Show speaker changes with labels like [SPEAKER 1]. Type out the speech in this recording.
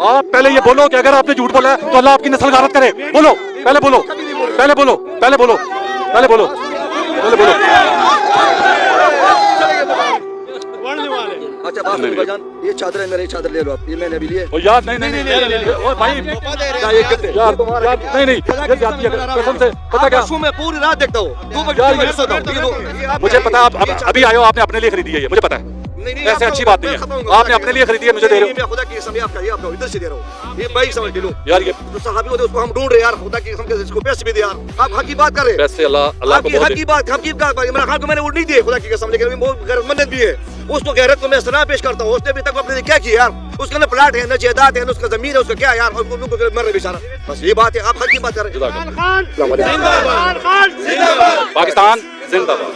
[SPEAKER 1] आप पहले ये बोलो कि अगर आपने झूठ बोला है तो अल्लाह आपकी नस्ल गारत करे। बोलो, पहले बोलो, पहले बोलो, पहले बोलो, पहले बोलो, पहले बोलो।
[SPEAKER 2] अच्छा बात सुनो भाईजान, ये चादर है मेरी, चादर ले लो आप, ये मैंने अभी लिए।
[SPEAKER 1] ओ यार नहीं नहीं नहीं ओ भाई यार नहीं नहीं ये जाती है कसम से। पता क्या
[SPEAKER 2] मैं पूरी रात देखता हूँ,
[SPEAKER 1] मुझे पता है आप अभी आए हो, आपने अपने लिए खरीदी है ये, मुझे पता है। ऐसे अच्छी बात नहीं है, आपने अपने लिए खरीदी है, मुझे दे रहे हो।
[SPEAKER 2] खुदा की कसम आपका ये आपका इधर से दे रहा हूँ, ये भाई समझ लो
[SPEAKER 1] यार। ये
[SPEAKER 2] तो सहाबी होते उसको हम ढूंढ रहे यार, खुदा की कसम के इसको पैसे भी दे यार। आप हक की बात कर रहे हैं,
[SPEAKER 1] पैसे अल्लाह को
[SPEAKER 2] हक की बात इमरान खान को मैंने वोट नहीं दिए खुदा की कसम, लेकिन बहुत गैरतमंद भी है। उसको गैरत को मैं सलाह पेश करता हूँ, उसने अभी तक अपने लिए क्या किया यार? उसका ना प्लाट है, ना जायदाद है, ना उसका जमीन है, उसका क्या यार? और उनको मर रहे बेचारा, बस ये बात है। आप हक की बात कर रहे हैं।
[SPEAKER 1] पाकिस्तान जिंदाबाद।